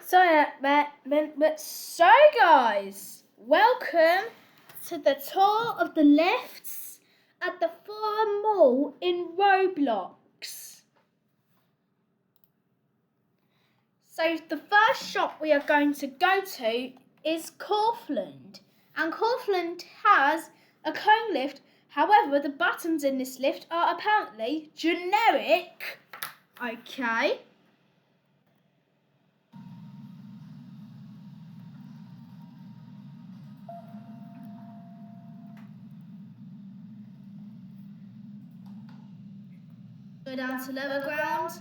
So guys, welcome to the tour of the lifts at the Forum Mall in Roblox. So the first shop we are going to go to is Kaufland, and Kaufland has a cone lift. However, the buttons in this lift are apparently generic. Okay. Go down to lower ground.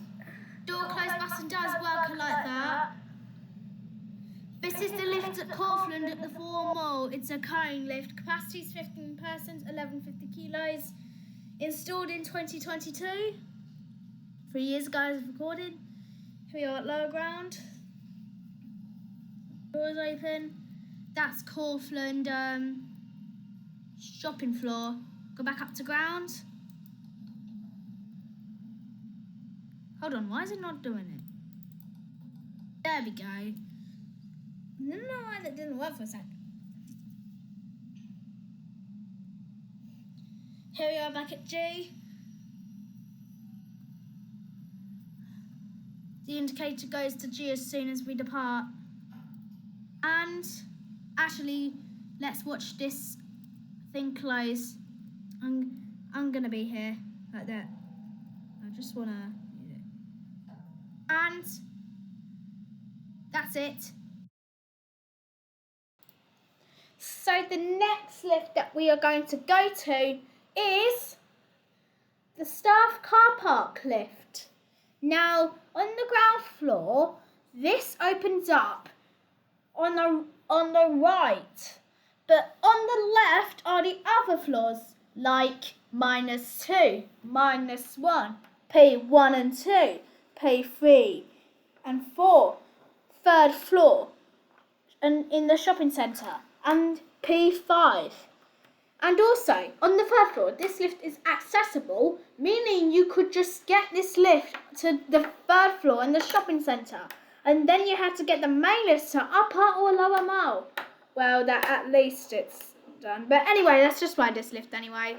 Door close button does work like that. This is the lift at Kaufland at the Forum Mall. It's a cone lift. Capacity is 15 persons, 1150 kilos. Installed in 2022. 3 years ago as recorded. Here we are at lower ground. Doors open. That's Kaufland shopping floor. Go back up to ground. Hold on, why is it not doing it? There we go. I don't know why that didn't work for a sec. Here we are back at G. The indicator goes to G as soon as we depart. And actually, let's watch this thing close. I'm gonna be here like that. I just wanna. And that's it. So the next lift that we are going to go to is the staff car park lift. Now, on the ground floor, this opens up on the right, but on the left are the other floors, like -2, -1, P1 and 2, P3 and 4, third floor, and in the shopping centre, and P5. And also, on the third floor, this lift is accessible, meaning you could just get this lift to the third floor in the shopping centre, and then you had to get the main lift to upper or lower mall. Well, that at least it's done. But anyway, let's just ride this lift anyway.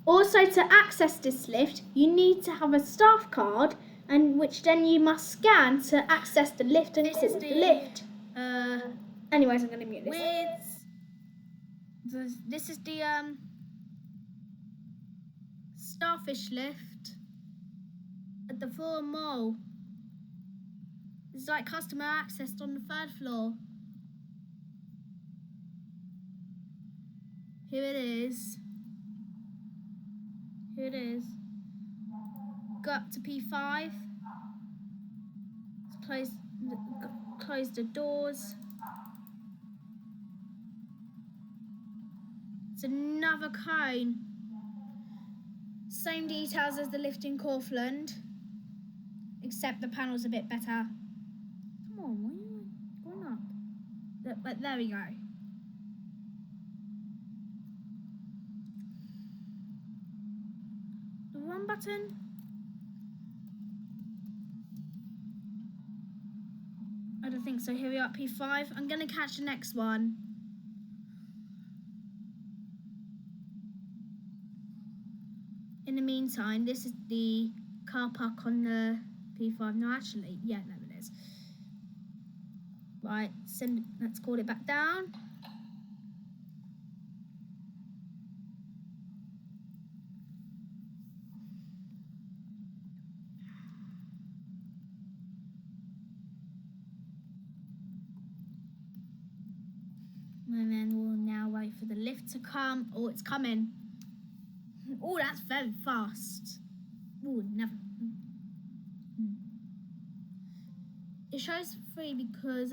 Also, to access this lift, you need to have a staff card, and which then you must scan to access the lift and call the lift. Anyways, I'm going to mute this. This is the starfish lift at the Forum Mall. It's like customer access on the third floor. Here it is. Here it is. Go up to P5. Close the doors. It's another cone. Same details as the lift in Kaufland, except the panel's a bit better. Come on, why are you going up? But there we go. The run button. I don't think so. Here we are at P5. I'm going to catch the next one. In the meantime, this is the car park on the P5. No, actually, yeah, there it is. Right, let's call it back down. And then we'll now wait for the lift to come. Oh, it's coming. Oh, that's very fast. Oh, never. It shows 3 because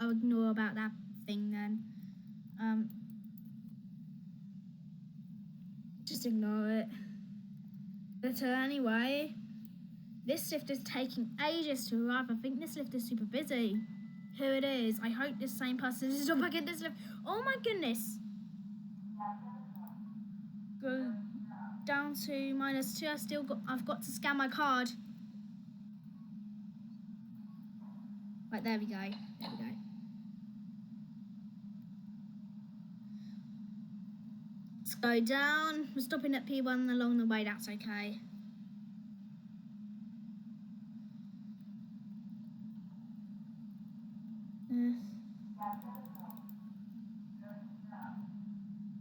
I'll ignore about that thing then. Just ignore it. But anyway, this lift is taking ages to arrive. I think this lift is super busy. Here it is. I hope the same person is not back in this lift. Oh my goodness. Go down to -2. I've got to scan my card. Right, there we go. There we go. Let's go down. We're stopping at P1 along the way, that's okay.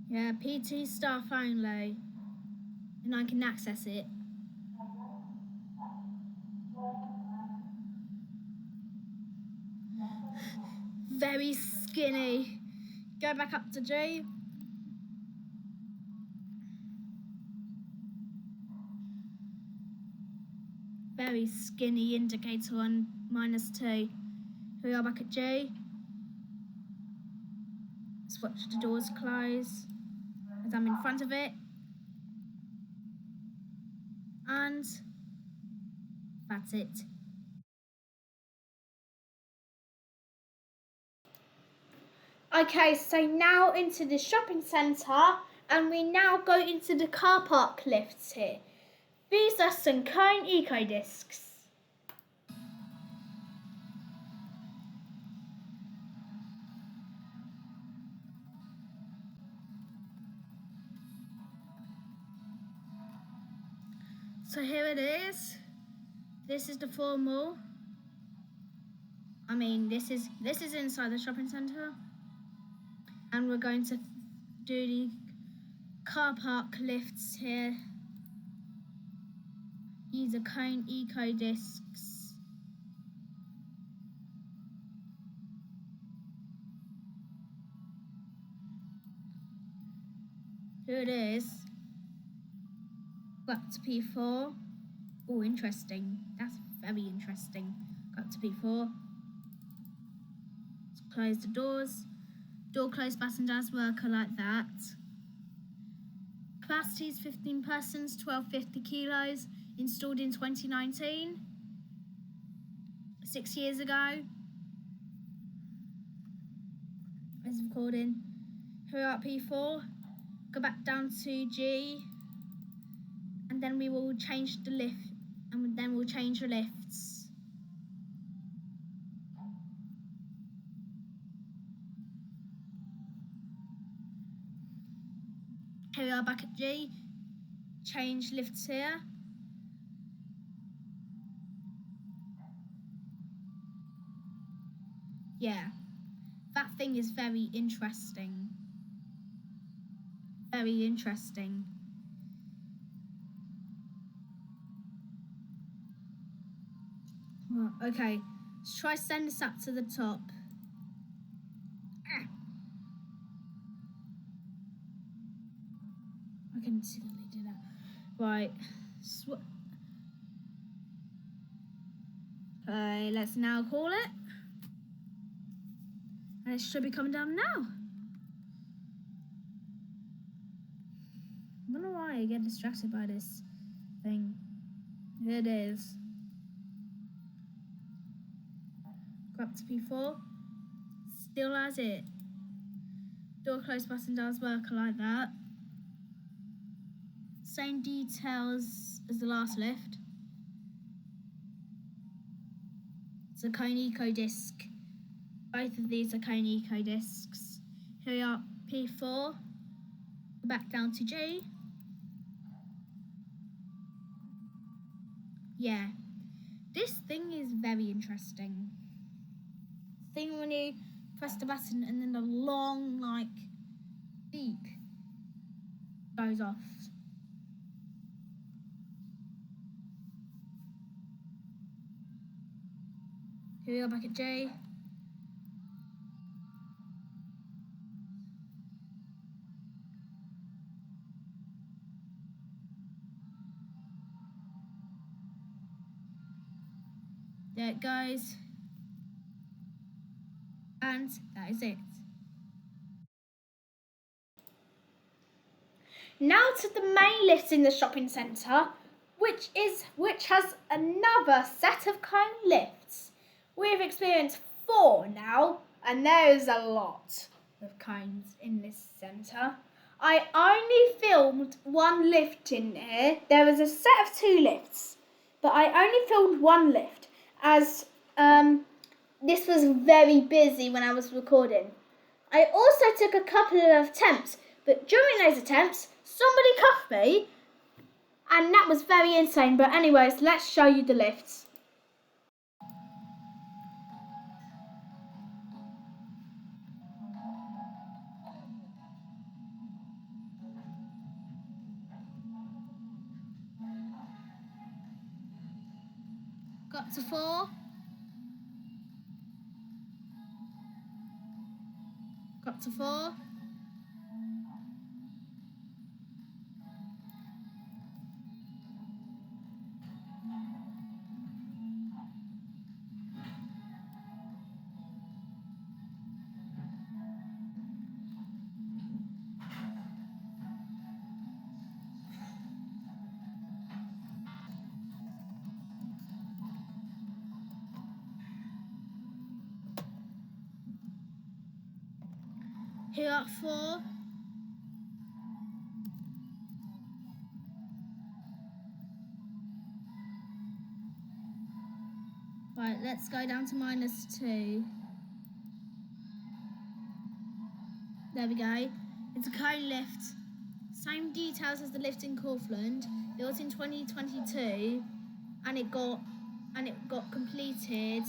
Yeah, P2 staff only. And I can access it. Very skinny. Go back up to G. Very skinny indicator on -2. Here we are back at G. Let's watch the doors close as I'm in front of it. And that's it. Okay, so now into the shopping centre, and we now go into the car park lifts here. These are some cone eco discs. So here it is. This is the formal. I mean, this is inside the shopping centre, and we're going to do the car park lifts here. Use the cone eco discs. Here it is. Go up to P4. Oh, interesting. That's very interesting. Go up to P4. Let's close the doors. Door closed, passengers worker like that. Capacity is 15 persons, 1250 kilos. Installed in 2019. 6 years ago. It's recording. Here we are at P4. Go back down to G. And then we will change the lift. And then we'll change the lifts. Here we are back at G. Change lifts here. Yeah, that thing is very interesting. Very interesting. Okay, let's try send this up to the top. I can see that they do that. Right. Okay, let's now call it. And it should be coming down now. I don't know why I get distracted by this thing. Here it is. Go up to P4. Still as it. Door closed, passengers worker like that. Same details as the last lift. It's a cone eco disc. Both of these are cone eco discs. Here we are, P4. Back down to G. Yeah, this thing is very interesting. Thing when you press the button and then the long, like, beep goes off. Here we are back at J. There it goes. And that is it. Now to the main lift in the shopping centre, which has another set of cone lifts. We have experienced 4 now, and there is a lot of cones in this centre. I only filmed one lift in here. There was a set of 2 lifts, but I only filmed one lift as this was very busy when I was recording. I also took a couple of attempts, but during those attempts, somebody cuffed me, and that was very insane. But anyways, let's show you the lifts. Got to 4. Got to 4. Here at 4. Right, let's go down to -2. There we go. It's a cone lift. Same details as the lift in Kaufland. Built in 2022, and it got completed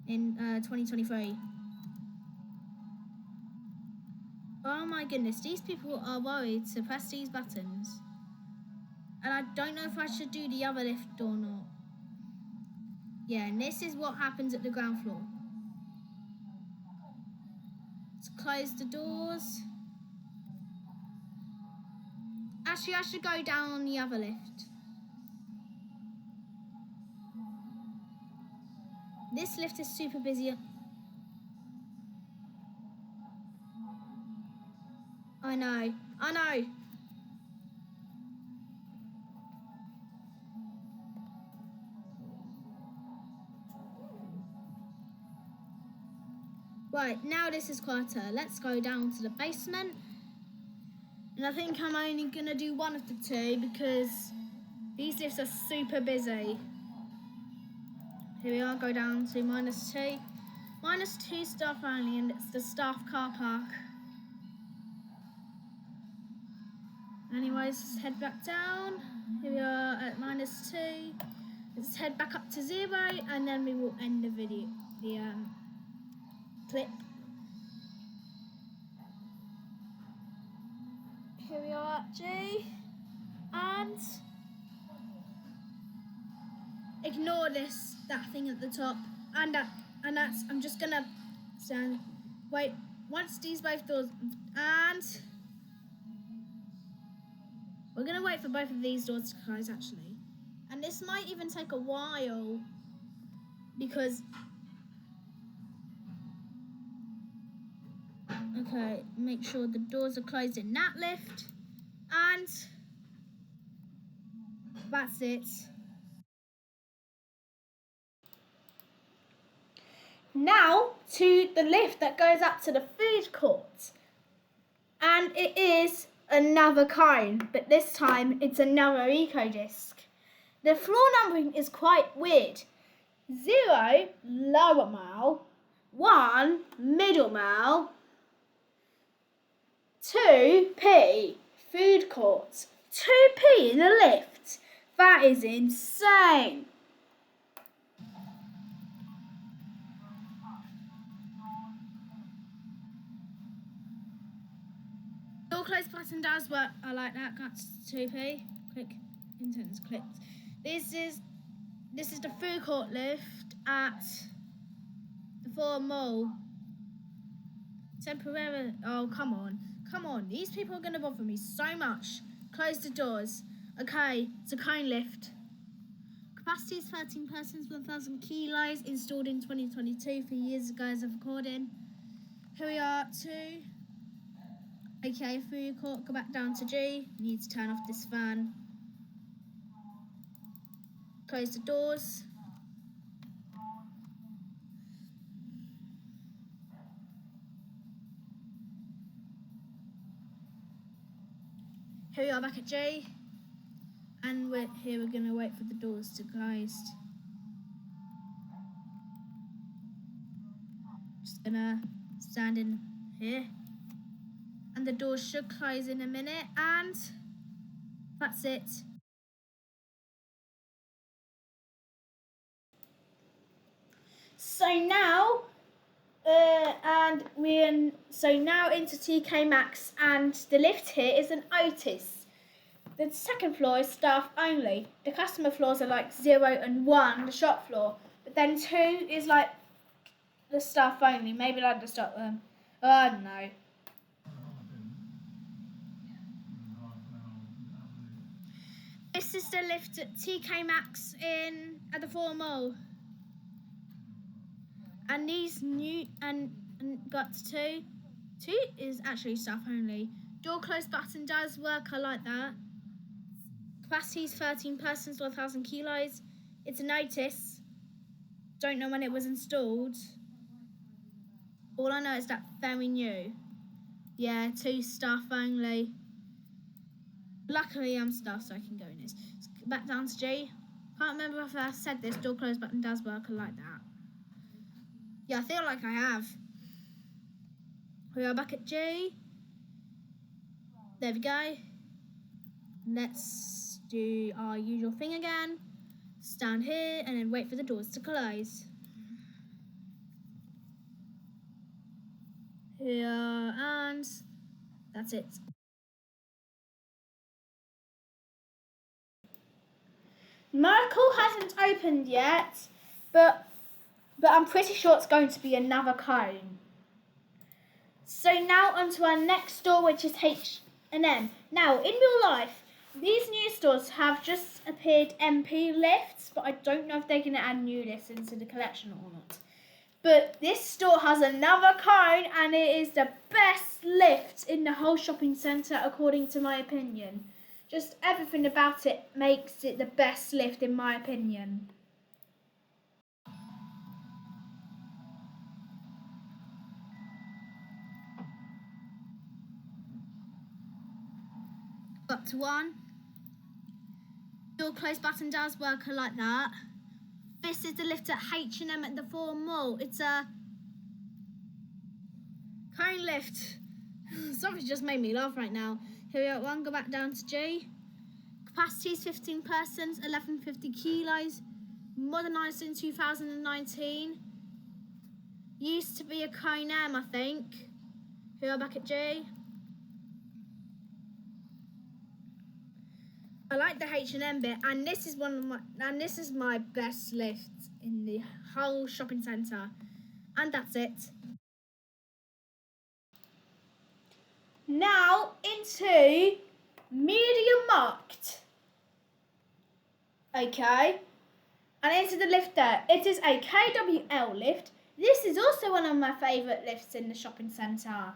in 2023. Oh my goodness, these people are worried to press these buttons. And I don't know if I should do the other lift or not. Yeah, and this is what happens at the ground floor. Let's close the doors. Actually, I should go down on the other lift. This lift is super busy. I know. Right, now this is quieter. Let's go down to the basement. And I think I'm only going to do one of the 2 because these lifts are super busy. Here we are, go down to -2. -2 staff only, and it's the staff car park. Anyways, let's head back down. Here we are at -2. Let's head back up to 0, and then we will end the video, clip. Here we are at G, and ignore that thing at the top, and that's, I'm just gonna stand, wait, once these both doors, and we're gonna wait for both of these doors to close actually, and this might even take a while because, okay, make sure the doors are closed in that lift, and that's it. Now to the lift that goes up to the food court, and it is another cone, but this time it's another eco disc. The floor numbering is quite weird. 0 lower mile, 1 middle mile, 2p food court, 2p in the lift. That is insane. Door close button does work. I like that. That's 2p. Click. Intense clicked. This is the food court lift at the Forum Mall. Temporary. Oh, come on. These people are going to bother me so much. Close the doors. Okay, it's a cone lift. Capacity is 13 persons, 1,000 kilos. Installed in 2022, 3 years ago as of recording. Here we are at 2. Okay, food court, go back down to G. Need to turn off this fan. Close the doors. Here we are back at G. And we're going to wait for the doors to close. Just going to stand in here. And the doors should close in a minute. And that's it. So now, now into TK Maxx, and the lift here is an Otis. The second floor is staff only. The customer floors are like 0 and 1, the shop floor. But then 2 is like the staff only. Maybe like the stock room. I don't know. This is the lift at TK Maxx at the Four Mall. And these new and got 2. 2 is actually staff only. Door close button does work. I like that. Capacity is 13 persons, 1,000 kilos. It's a notice. Don't know when it was installed. All I know is that very new. Yeah, 2 staff only. Luckily I'm staff, so I can go in this. Back down to G. Can't remember if I said this. Door close button does work. I like that. Yeah, I feel like I have. We are back at G. There we go. Let's do our usual thing again. Stand here and then wait for the doors to close. Here, and that's it. Merkel hasn't opened yet, but I'm pretty sure it's going to be another cone. So now onto our next store, which is H&M. Now, in real life, these new stores have just appeared MP lifts, but I don't know if they're going to add new lifts into the collection or not. But this store has another cone, and it is the best lift in the whole shopping centre, according to my opinion. Just everything about it makes it the best lift, in my opinion. Got to 1. Door close button does work. I like that. This is the lift at H&M at the Four Mall. It's a cone lift. Something just made me laugh right now. Here we are, 1, go back down to G. Capacity is 15 persons, 1,150 kilos. Modernised in 2019. Used to be a cone M, I think. Here we are back at G. I like the H&M bit, and this is my best lift in the whole shopping centre. And that's it. Now into Medium Markt. Okay. And into the lift there. It is a KWL lift. This is also one of my favourite lifts in the shopping centre.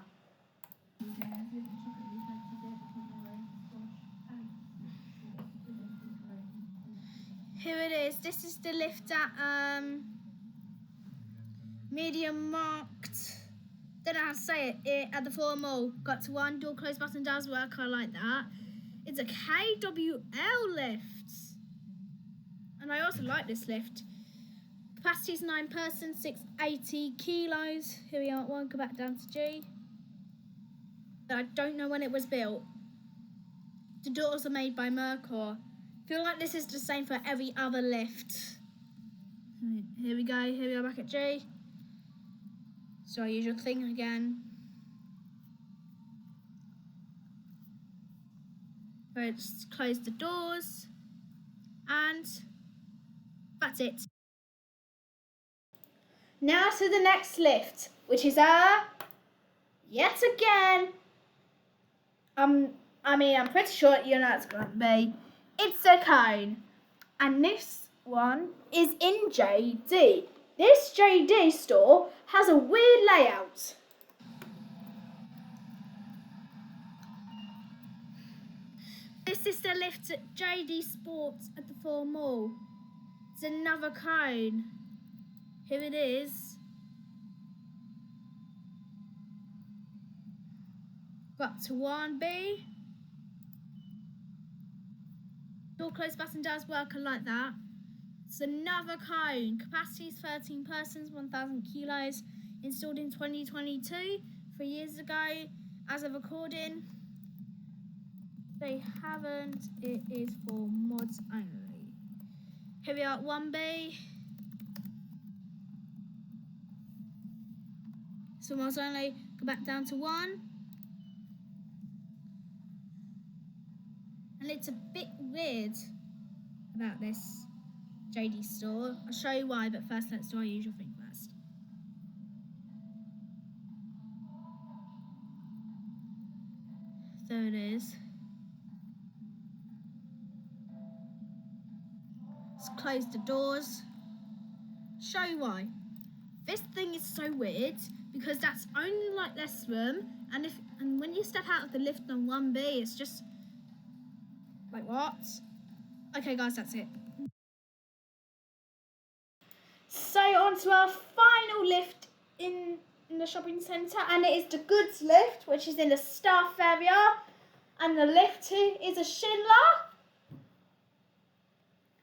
Here it is. This is the lift at Medium Markt. Don't know how to say it. At the Four Mall. Got to 1. Door close button does work. I like that. It's a KWL lift. And I also like this lift. Capacity is 9 persons, 680 kilos. Here we are, 1, go back down to G. I don't know when it was built. The doors are made by Mercor. I feel like this is the same for every other lift. Here we go, here we are back at G. So our usual thing again. Let's close the doors. And that's it. Now to the next lift, which is yet again, I'm pretty sure you know it's going to be. It's a cone. And this one is in JD. This JD store has a weird layout. This is the lift at JD Sports at the Four Mall. It's another cone. Here it is. Got to 1B. Door close button does work like that. It's another cone. Capacity is 13 persons, 1,000 kilos. Installed in 2022, 3 years ago. As of recording, they haven't. It is for mods only. Here we are at 1B. So mods only. Go back down to 1. And it's a bit weird about this JD store. I'll show you why, but first let's do our usual thing first. There it is. Let's close the doors. Show you why. This thing is so weird because that's only like this room, and when you step out of the lift on 1B, it's just like what? Okay, guys, that's it. So on to our final lift in the shopping centre, and it is the goods lift, which is in the staff area, and the lift is a Schindler,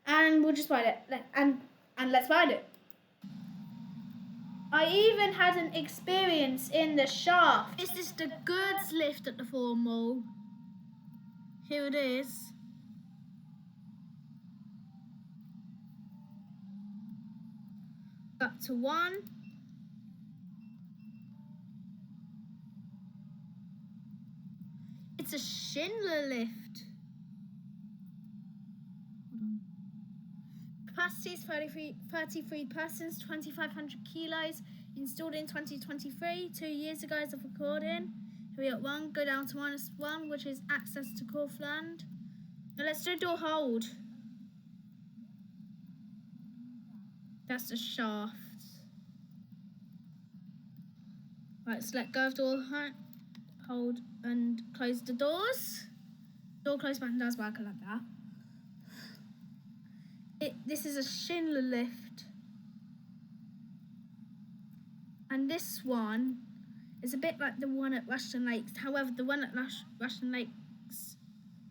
and we'll just ride it, and let's ride it. I even had an experience in the shaft. This is the goods lift at the Forum Mall. Here it is. Up to 1. It's a Schindler lift. Hold on. Capacity is 33 persons, 2,500 kilos. Installed in 2023, 2 years ago as of recording. Here we are at 1. Go down to -1, which is access to Kaufland. Now let's do door hold. That's the shaft. Right, let's let go of door hold and close the doors. Door close button does work like that. This is a Schindler lift. And this one is a bit like the one at Rushden Lakes. However, the one at Rushden Lakes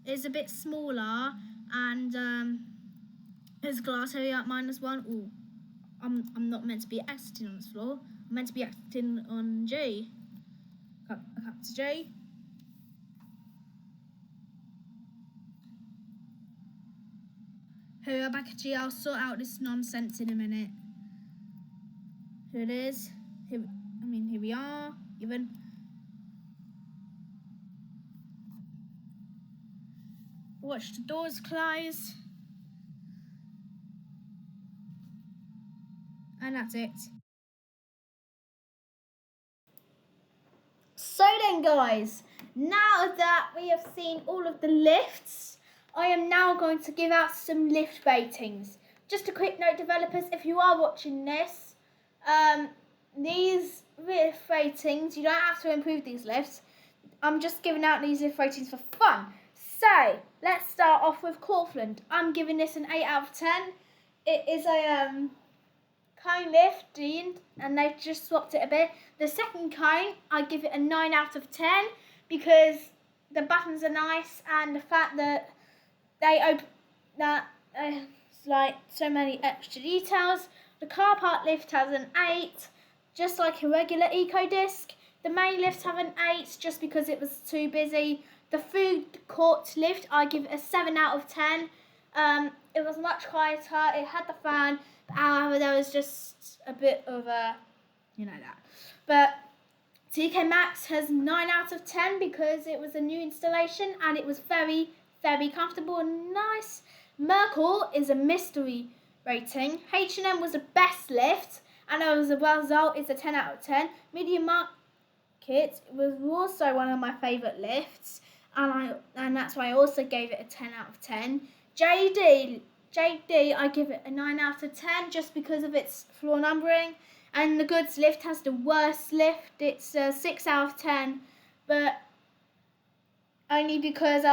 is a bit smaller, and there's glass area at -1. Ooh, I'm not meant to be exiting on this floor. I'm meant to be exiting on G. Up to G. Here we are back at G. I'll sort out this nonsense in a minute. Here it is. Here we are. Even. Watch the doors close. And that's it. So then, guys, now that we have seen all of the lifts, I am now going to give out some lift ratings. Just a quick note, developers, if you are watching this, these lift ratings, you don't have to improve these lifts. I'm just giving out these lift ratings for fun. So, let's start off with Kaufland. I'm giving this an 8 out of 10. It is a cone lift, and they've just swapped it a bit. The second cone, I give it a 9 out of 10 because the buttons are nice, and the fact that it's like so many extra details. The car park lift has an 8, just like a regular eco disc. The main lift have an 8 just because it was too busy. The food court lift, I give it a 7 out of 10. It was much quieter. It had the fan. However, there was just a bit of a, that. But TK Maxx has 9 out of 10 because it was a new installation and it was very, very comfortable and nice. Merkel is a mystery rating. H&M was the best lift, and as a result, it's a 10 out of 10. Media Market was also one of my favourite lifts, and that's why I also gave it a 10 out of 10. JD, I give it a 9 out of 10 just because of its floor numbering. And the goods lift has the worst lift. It's a 6 out of 10, but only because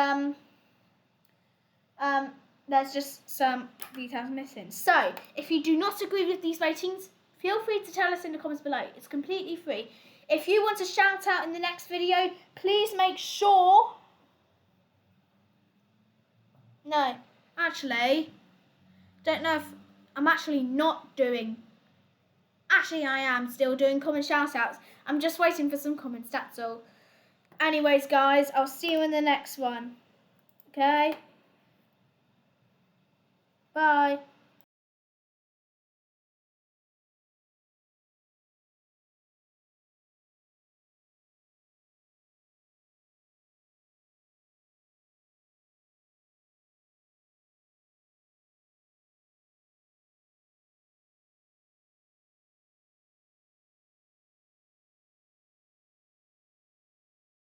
there's just some details missing. So, if you do not agree with these ratings, feel free to tell us in the comments below. It's completely free. If you want to shout out in the next video, please make sure... No. Actually, don't know if I'm actually not doing. Actually, I am still doing comment shout-outs. I'm just waiting for some comments, that's all. Anyways, guys, I'll see you in the next one. Okay? Bye.